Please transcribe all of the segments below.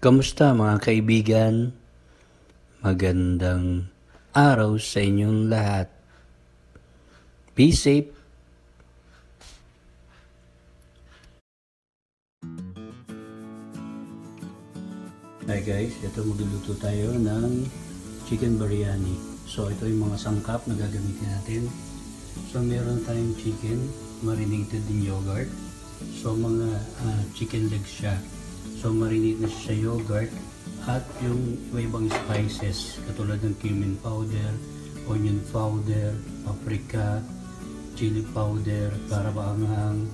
Kamusta mga kaibigan? Magandang araw sa inyong lahat. Be safe. Hi guys, ito magluluto tayo ng Chicken Biryani. So ito yung mga sangkap na gagamitin natin. So meron tayong chicken, marinated in yogurt. So mga chicken legs siya. So marinate na siya sa yogurt at yung iba-ibang spices katulad ng cumin powder, onion powder, paprika, chili powder, para maanghang,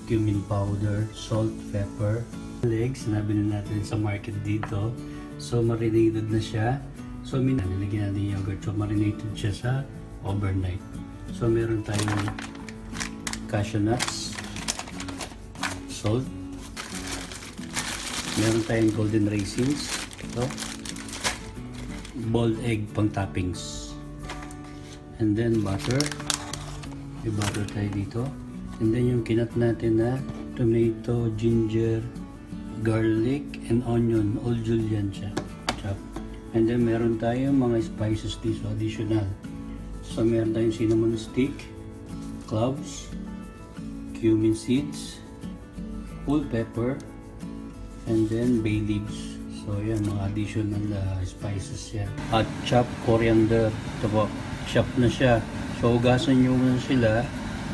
cumin powder, salt, pepper. Legs na binili natin sa market dito. So marinated na siya. So nilagyan natin yung yogurt. So marinated siya sa overnight. So meron tayong cashew nuts, salt, meron tayong golden raisins, ito, boiled egg pang toppings, and then butter. May butter tayo dito, and then yung kinat natin na tomato, ginger, garlic, and onion, all julienne siya, chop. And then meron tayong mga spices dito additional. So meron tayong cinnamon stick, cloves, cumin seeds, whole pepper, and then bay leaves. So yan, mga additional spices yan. At chopped coriander. Ito po, chop na siya. So hugasan nyo muna sila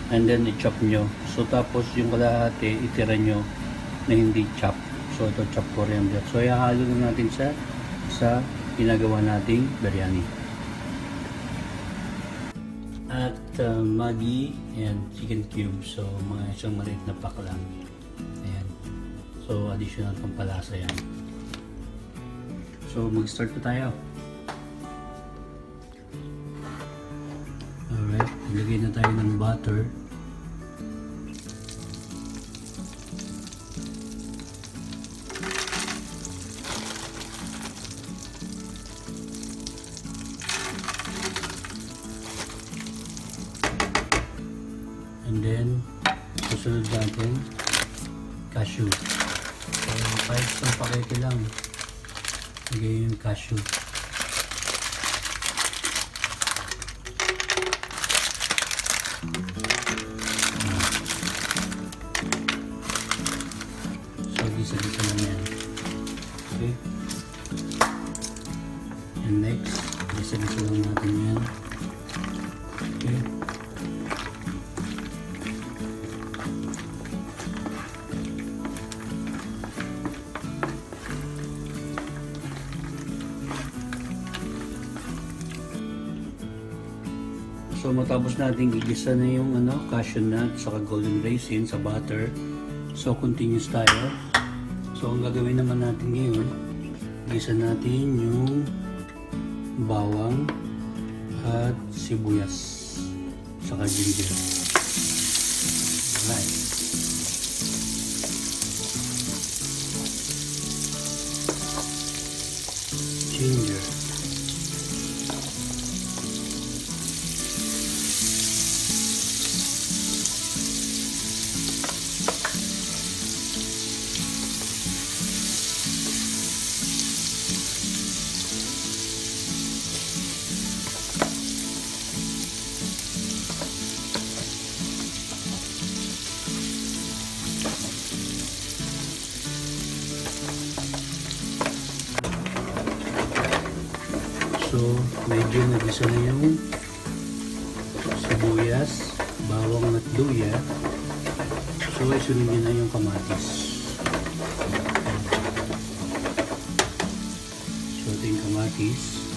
and then i-chop nyo. So tapos yung kalahati itira nyo na hindi chop. So ito chopped coriander. So ihalo na natin sa ginagawa nating biryani. At Maggi and chicken cubes. So mga isang maliit na pack lang. Ayan. So additional pampalasa yan. So mag-start na tayo. Alright, ilagay na tayo ng butter. And then susunod natin cashew. So kahit isang pakete lang, lagay yung cashew. So gisa-gisa lang yan. Okay. And next, gisa-gisa lang natin yan. Okay. So matapos natin gigisa na yung cashew nut saka golden raisin sa butter. So continuous tayo. So ang gagawin naman natin ngayon, gisa natin yung bawang at sibuyas saka ginger. Right. Ginger. So, medyo nagisa na yung sibuyas, bawang at luya. So, isunod nyo na yung kamatis. So, ito yung kamatis.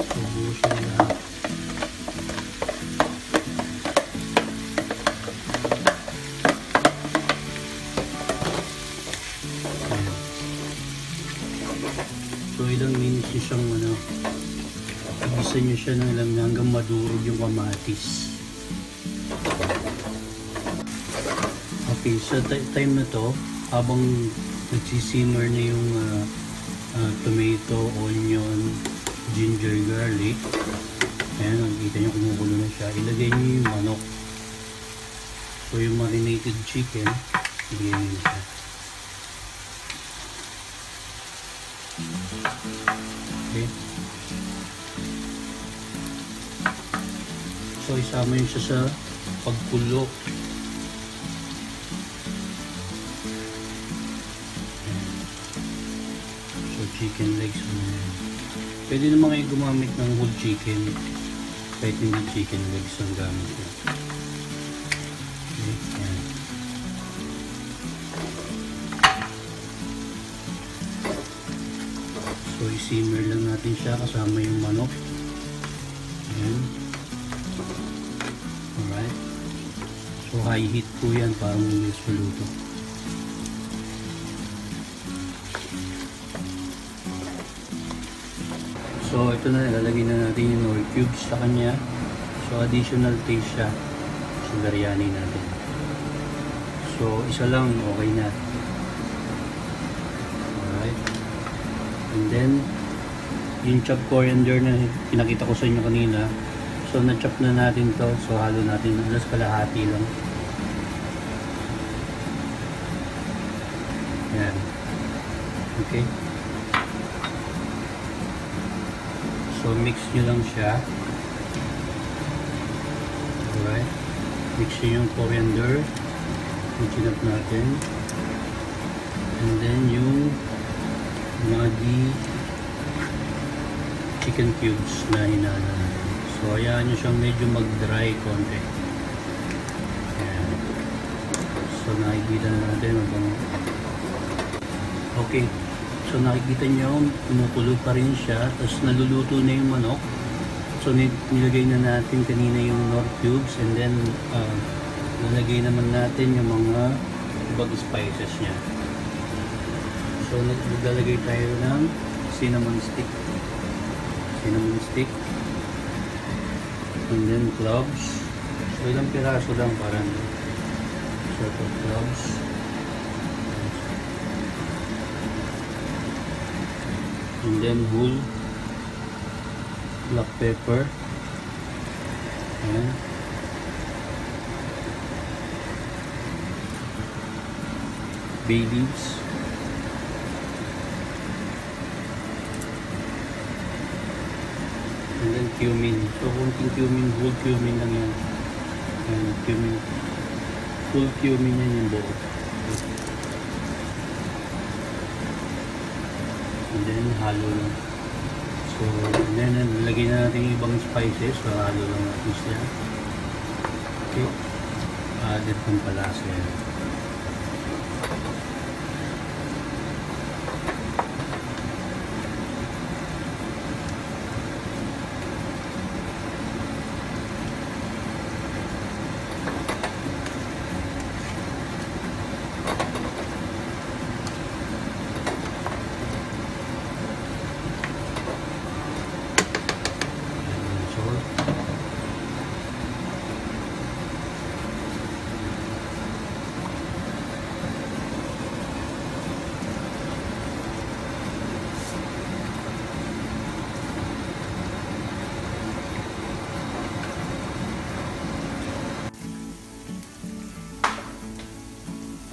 So, buhos na lahat. So ilang minutes nyo siyang igisa nyo siya ng ilang hanggang madurog yung kamatis. Okay, sa time na to, habang nagsisimmer na yung tomato, onion, ginger, garlic, ayan, nakikita nyo kumukulo na siya, ilagay nyo yung manok. So yung marinated chicken, ilagay nyo na siya. Okay. So isama yun siya sa pagkulo. So chicken legs mo yan. Pwede naman kayo gumamit ng whole chicken. Kahit hindi chicken legs ang gamit ko. Okay, yan. So i-simmer lang natin siya kasama yung manok. Ayan. Alright. So high heat po yan para mabilis maluto. So ito na, lalagay na natin yung nor cubes sa kanya. So additional taste siya sa biryani natin. So isa lang okay na. Alright. And then yung chopped coriander na pinakita ko sa inyo kanina. So na-chop na natin to. So halo natin. Alas kalahati lang. Yan. Okay. So mix nyo lang siya. Alright. Mix nyo yung coriander. Yung chinap natin. And then yung Maggi chicken cubes na hinalo natin. So hayaan nyo siyang medyo mag-dry konti. Ayan. So nakikita na natin mabango. Okay. So nakikita nyo, kumukulo pa rin siya. Tapos naluluto na yung manok. So nilagay na natin kanina yung nor cubes. And then nalagay naman natin yung mga ibang spices niya. So naglalagay tayo ng cinnamon stick. Cinnamon stick. And then cloves. So ilang piraso lang parang sort of cloves. And then whole black pepper. Ayan. Bay leaves. And then cumin. So kunting cumin, whole cumin lang yan. Ayan, cumin. Full cumin yan yung buo. And then halo lang. So then nalagay na natin yung ibang spices. So halo lang natin siya. Okay. Added kong palasa yan.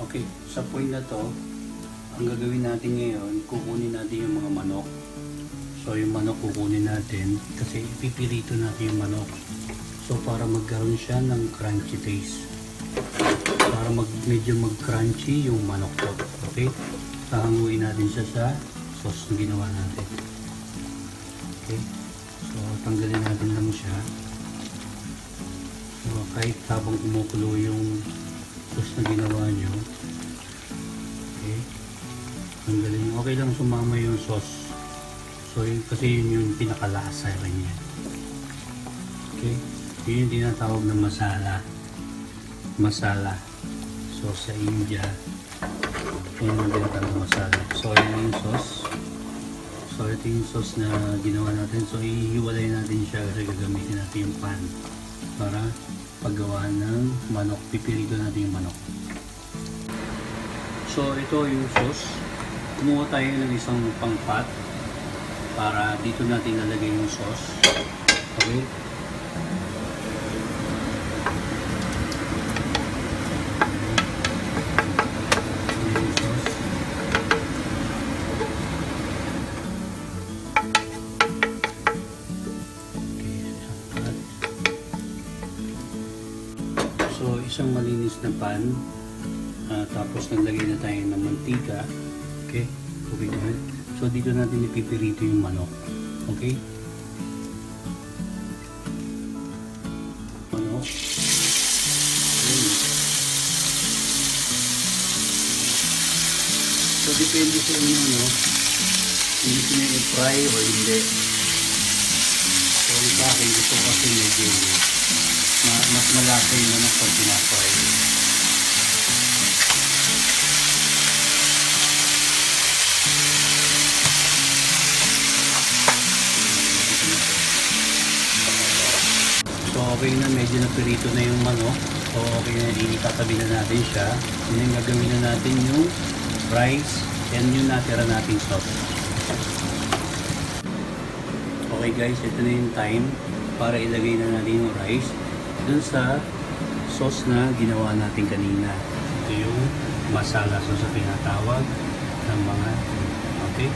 Okay, sa point na to, ang gagawin natin ngayon, kukunin natin yung mga manok. So yung manok kukunin natin kasi ipipirito natin yung manok. So para magkaroon siya ng crunchy taste. Para medyo mag-crunchy yung manok ko. Okay? Hahanguin natin siya sa sauce na ginawa natin. Okay? So tanggalin natin lang siya. So kahit habang kumukulo yung sauce na ginawa nyo, okay, tanggalin. Okay lang sumama yung sauce. So yun, kasi yun yung pinakalasa niya. Okay, yun yung tinatawag na masala. Masala. So sa India, yun yung tinatawag na masala. So yun yung sauce. So ito yung sauce na ginawa natin. So ihiwalay natin siya kasi gagamitin natin yung pan para paggawa ng manok. Pipirito natin yung manok. So ito yung sauce. Kumuha tayo ng isang pangpat para dito natin lalagay yung sauce. Okay? siyang malinis na pan. Tapos naglagay na tayo ng mantika. Okay? Okay na. So dito natin ipipirito yung manok. Okay? Manok. Okay. So depende sa inyo, no? Hindi ko nyo i-fry o hindi. So sa akin, gusto ko kasi medyo mas malasa yung manok pag pinafry. So okay na, medyo napirito na yung manok. So okay na, itatabi na natin siya. And then gagawin na natin yung rice and yung natira nating sauce. Okay guys, ito na yung time para ilagay na natin yung rice dun sa sauce na ginawa natin kanina. Ito yung masala sauce na pinatawag ng mga, okay?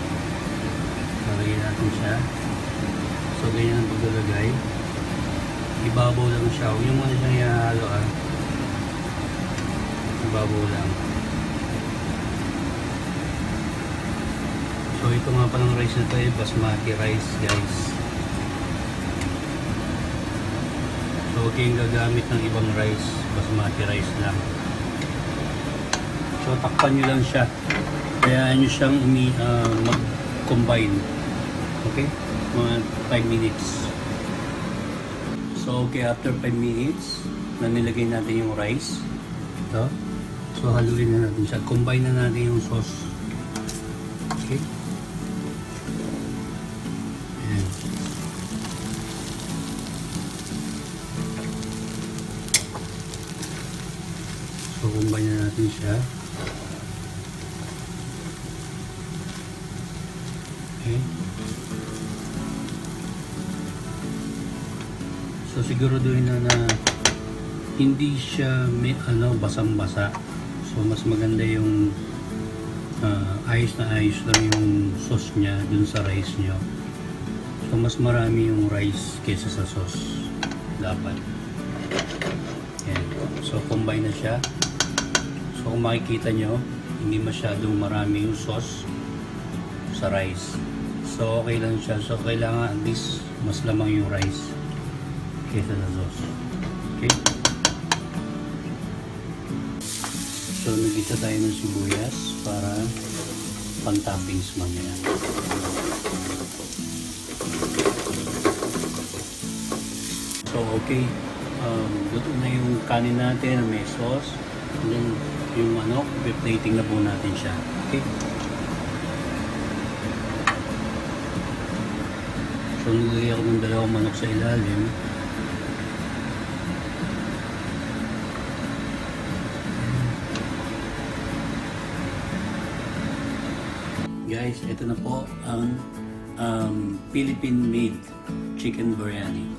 Lagyan natin siya. So ganyan ang paglalagay. Ibabaw lang siya. Huwag yung muna siyang ihalo, ibabaw lang. So ito nga palang rice na ito ay basmati rice, guys. So huwag kayong gagamit ng ibang rice, basmati rice lang. So takpan nyo lang siya. Kaya nyo siyang mag-combine. Okay? Mga 5 minutes. So okay, after 5 minutes na nilagay natin yung rice. Ito. So haluin na natin siya. Combine na natin yung sauce. Okay? Ayan. So combine na natin siya. Okay. So siguraduhin na hindi siya may basang-basa. So mas maganda yung ayos na ayos lang yung sauce niya dun sa rice nyo. So mas marami yung rice kaysa sa sauce dapat. Ayan. So combine na siya. So kung makikita nyo, hindi masyadong marami yung sauce sa rice. So okay lang siya. So kailangan at least mas lamang yung rice kaysa sa sauce. Okay? So nagisa tayo ng sibuyas para pang-toppings mamaya. So okay, luto na yung kanin natin, may sauce, and then yung manok, plating na po natin siya. Okay? So nilagay ako ng dalawang manok sa ilalim. Guys, ito na po ang Philippine made chicken biryani.